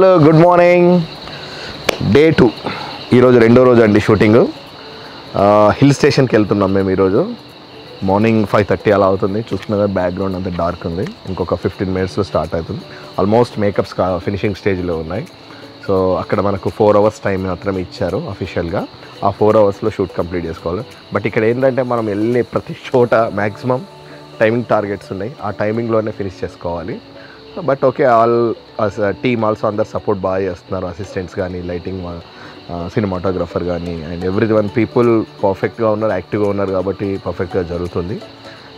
All good morning. Day 2 ఈరోజు రెండో రోజు అండి షూటింగ్. హిల్ స్టేషన్కి వెళ్తున్నాం మేము ఈరోజు. మార్నింగ్ 5:30 అలా అవుతుంది. చూస్తున్నా బ్యాక్గ్రౌండ్ అంతా డార్క్ ఉంది. ఇంకొక 15 మినిట్స్లో స్టార్ట్ అవుతుంది. ఆల్మోస్ట్ మేకప్స్ ఫినిషింగ్ స్టేజ్లో ఉన్నాయి. సో అక్కడ మనకు 4 అవర్స్ టైం మాత్రమే ఇచ్చారు అఫీషియల్గా. ఆ 4 అవర్స్లో షూట్ కంప్లీట్ చేసుకోవాలి. బట్ ఇక్కడ ఏంటంటే మనం వెళ్ళే ప్రతి చోట మ్యాక్సిమం టైమింగ్ టార్గెట్స్ ఉన్నాయి. ఆ టైమింగ్లోనే ఫినిష్ చేసుకోవాలి. But okay, all team also అందరు సపోర్ట్ బాగా చేస్తున్నారు. అసిస్టెంట్స్ కానీ, లైటింగ్, సినిమాటోగ్రఫర్ కానీ, అండ్ ఎవ్రీ పీపుల్ పర్ఫెక్ట్గా ఉన్నారు, యాక్టివ్గా ఉన్నారు కాబట్టి పర్ఫెక్ట్గా జరుగుతుంది.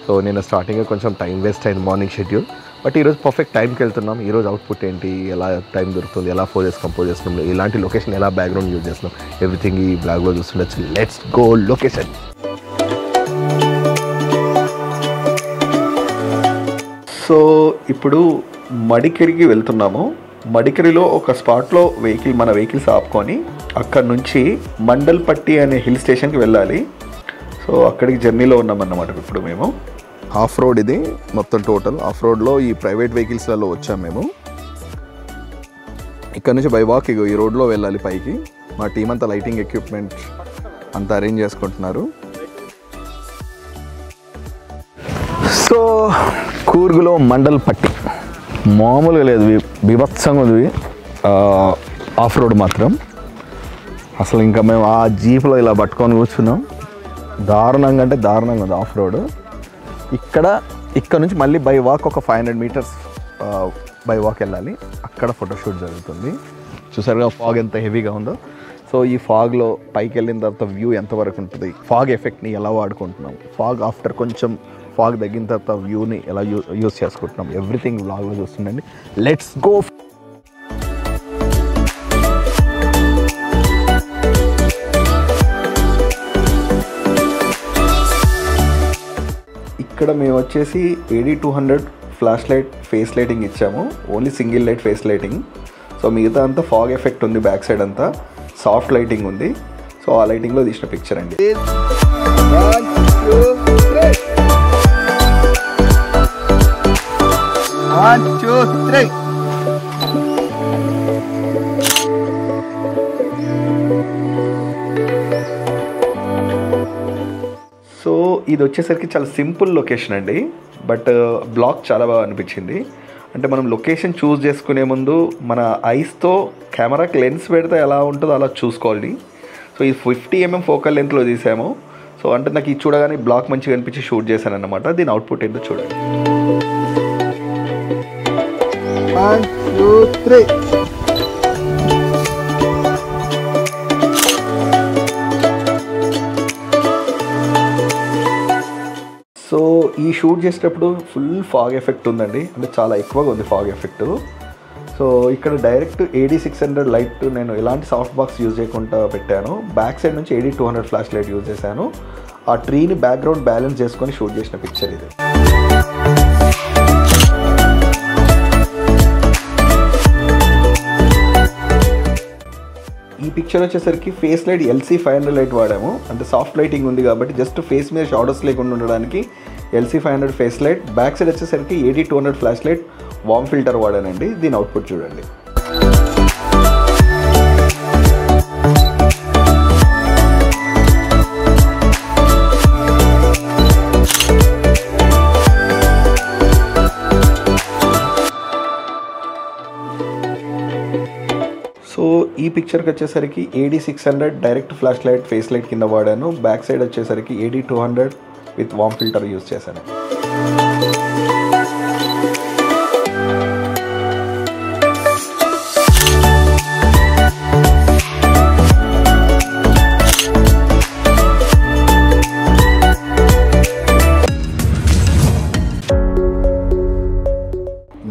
సో నేను స్టార్టింగ్గా కొంచెం టైం వేస్ట్ అయింది మార్నింగ్ షెడ్యూల్. బట్ ఈరోజు పర్ఫెక్ట్ టైంకి వెళ్తున్నాం. ఈరోజు అవుట్పుట్ ఏంటి, ఎలా టైం దొరుకుతుంది, ఎలా ఫోజెస్ కంపోజ్ చేస్తున్నాం, ఇలాంటి లొకేషన్ ఎలా బ్యాక్గ్రౌండ్ యూజ్ చేస్తున్నాం, ఎవ్రీథింగ్ ఈ బ్లాగ్లో చూస్తుండొచ్చు. Let's go location. సో ఇప్పుడు మడికేరికి వెళ్తున్నాము. మడికేరిలో ఒక స్పాట్లో మన వెహికల్స్ ఆపుకొని అక్కడ నుంచి మండల్పట్టి అనే హిల్ స్టేషన్కి వెళ్ళాలి. సో అక్కడికి జర్నీలో ఉన్నామన్నమాట ఇప్పుడు మేము. ఆఫ్ రోడ్ ఇది మొత్తం టోటల్. ఆఫ్ రోడ్లో ఈ ప్రైవేట్ వెహికల్స్లలో వచ్చాము మేము. ఇక్కడ నుంచి బై వాక్ ఈ రోడ్లో వెళ్ళాలి పైకి. మా టీం అంతా లైటింగ్ ఎక్విప్మెంట్ అంతా అరేంజ్ చేసుకుంటున్నారు. సో కూర్గులో మండల్పట్టి మామూలుగా లేదు, బీభత్సంగా ఉంది ఆఫ్ రోడ్ మాత్రం. అసలు ఇంకా మేము ఆ జీప్లో ఇలా పట్టుకొని కూర్చున్నాం. దారుణంగా అంటే దారుణంగా ఉంది ఆఫ్ రోడ్. ఇక్కడ నుంచి మళ్ళీ బై వాక్ ఒక 500 మీటర్స్ బై వాక్ వెళ్ళాలి. అక్కడ ఫోటోషూట్ జరుగుతుంది. చూసారుగా ఫాగ్ ఎంత హెవీగా ఉందో. సో ఈ ఫాగ్లో పైకి వెళ్ళిన తర్వాత వ్యూ ఎంతవరకు ఉంటుంది, ఫాగ్ ఎఫెక్ట్ని ఎలా వాడుకుంటున్నాం, ఫాగ్ ఆఫ్టర్ కొంచెం ఫాగ్ తగ్గిన తర్వాత వ్యూని ఎలా యూజ్ చేసుకుంటున్నాం, ఎవ్రీథింగ్ వ్లాగ్లో చూస్తుండండి. Let's go. ఇక్కడ మేము వచ్చేసి AD200 flash light face lighting ఇచ్చాము. Only single light face lighting. So మిగతా అంతా ఫాగ్ ఎఫెక్ట్ ఉంది. బ్యాక్ సైడ్ అంతా సాఫ్ట్ లైటింగ్ ఉంది. సో ఆ లైటింగ్లో తీసిన పిక్చర్ అండి. సో ఇది వచ్చేసరికి చాలా సింపుల్ లొకేషన్ అండి. బట్ బ్లాగ్ చాలా బాగా అనిపించింది. అంటే మనం లొకేషన్ చూస్ చేసుకునే ముందు మన ఐస్తో కెమెరాకి లెన్స్ పెడితే ఎలా ఉంటుందో అలా చూసుకోవాలి. సో ఇది 50mm ఫోకల్ లెంత్లో తీసాము. సో అంటే నాకు ఇది చూడగానే బ్లాగ్ మంచిగా అనిపించి షూట్ చేశాను అన్నమాట. దీని అవుట్పుట్ ఏంటో చూడండి. 1 2 3. సో ఈ షూట్ చేసేటప్పుడు ఫుల్ ఫాగ్ ఎఫెక్ట్ ఉందండి. అంటే చాలా ఎక్కువగా ఉంది ఫాగ్ ఎఫెక్ట్. సో ఇక్కడ డైరెక్ట్ AD600 లైట్ నేను ఎలాంటి సాఫ్ట్ బాక్స్ యూజ్ చేయకుండా పెట్టాను. బ్యాక్ సైడ్ నుంచి AD200 ఫ్లాష్ లైట్ యూజ్ చేశాను. ఆ ట్రీని బ్యాక్గ్రౌండ్ బ్యాలెన్స్ చేసుకొని షూట్ చేసిన పిక్చర్ ఇది. ఈ పిక్చర్ వచ్చేసరికి ఫేస్ లైట్ LC500 లైట్ వాడాము. అంటే సాఫ్ట్ లైటింగ్ ఉంది కాబట్టి జస్ట్ ఫేస్ మీద షాడోస్ లేకుండా ఉండడానికి LC500 face light. Back side వచ్చేసరికి AD200 ఫ్లాష్ లైట్ వామ్ ఫిల్టర్ వాడానండి. దీని అవుట్పుట్ చూడండి. సో ఈ పిక్చర్కి వచ్చేసరికి AD600 direct flash light face light కింద వాడాను. బ్యాక్ సైడ్ వచ్చేసరికి AD200 with warm filter use చేశాను.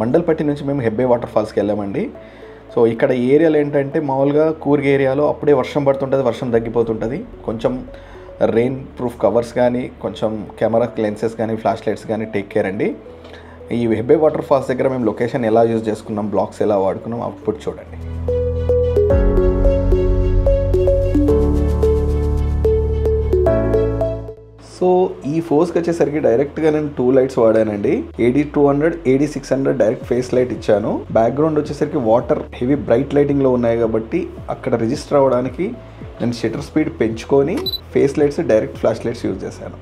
మండల్పట్టి నుంచి మేము హెబ్బే వాటర్ ఫాల్స్కి వెళ్ళామండి. సో ఇక్కడ ఏరియాలో ఏంటంటే మామూలుగా కూర్గ్ ఏరియాలో అప్పుడే వర్షం పడుతుంటుంది, వర్షం తగ్గిపోతుంటుంది. కొంచెం రెయిన్ ప్రూఫ్ కవర్స్ కానీ, కొంచెం కెమెరా లెన్సెస్ కానీ, ఫ్లాష్ లైట్స్ కానీ టేక్ కేర్ అండి. ఈ హెబ్బే వాటర్ ఫాల్స్ దగ్గర మేము లొకేషన్ ఎలా యూజ్ చేసుకున్నాం, బ్లాక్స్ ఎలా వాడుకున్నాం, అవుట్పుట్ చూడండి. సో ఈ ఫోర్స్కి వచ్చేసరికి డైరెక్ట్గా నేను 2 లైట్స్ వాడానండి. AD200, AD600 direct face light ఇచ్చాను. బ్యాక్గ్రౌండ్ వచ్చేసరికి వాటర్ హెవీ బ్రైట్ లైటింగ్లో ఉన్నాయి కాబట్టి అక్కడ రిజిస్టర్ అవ్వడానికి నేను షట్టర్ స్పీడ్ పెంచుకొని face lights direct flash lights use చేశాను.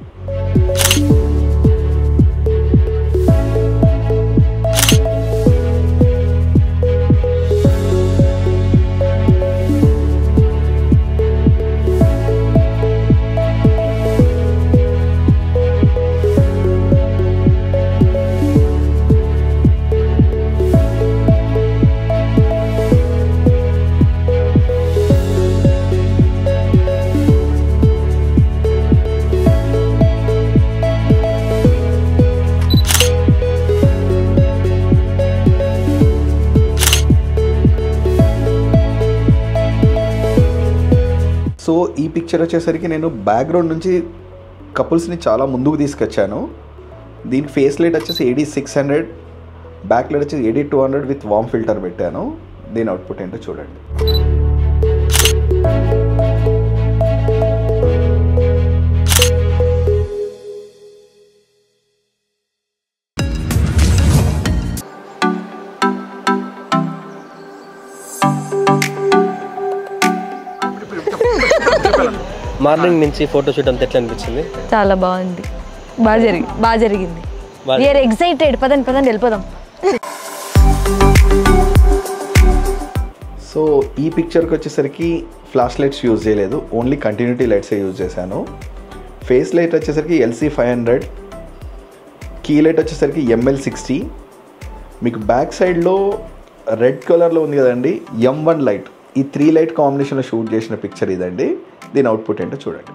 సో ఈ పిక్చర్ వచ్చేసరికి నేను బ్యాక్గ్రౌండ్ నుంచి కపుల్స్ని చాలా ముందుకు తీసుకొచ్చాను. దీనికి ఫేస్ లైట్ వచ్చేసి AD600, బ్యాక్ లైట్ వచ్చేసి AD200 విత్ వార్మ్ ఫిల్టర్ పెట్టాను. దీని అవుట్పుట్ ఏంటో చూడండి. మార్నింగ్ నుంచి ఫోటోషూట్ అంతా ఎట్లా అనిపించింది? చాలా బాగుంది, బాగా జరిగింది. We're excited. పదండి వెళ్ళిపోదాం. సో ఈ పిక్చర్కి వచ్చేసరికి ఫ్లాష్ లైట్స్ యూజ్ చేయలేదు, ఓన్లీ కంటిన్యూటీ లైట్సే యూజ్ చేశాను. ఫేస్ లైట్ వచ్చేసరికి LC500, కీ లైట్ వచ్చేసరికి ML60. మీకు బ్యాక్ సైడ్లో రెడ్ కలర్లో ఉంది కదండి M1 లైట్. ఈ 3 లైట్ కాంబినేషన్లో షూట్ చేసిన పిక్చర్ ఇదండి. దీని అవుట్పుట్ ఏంటో చూడండి.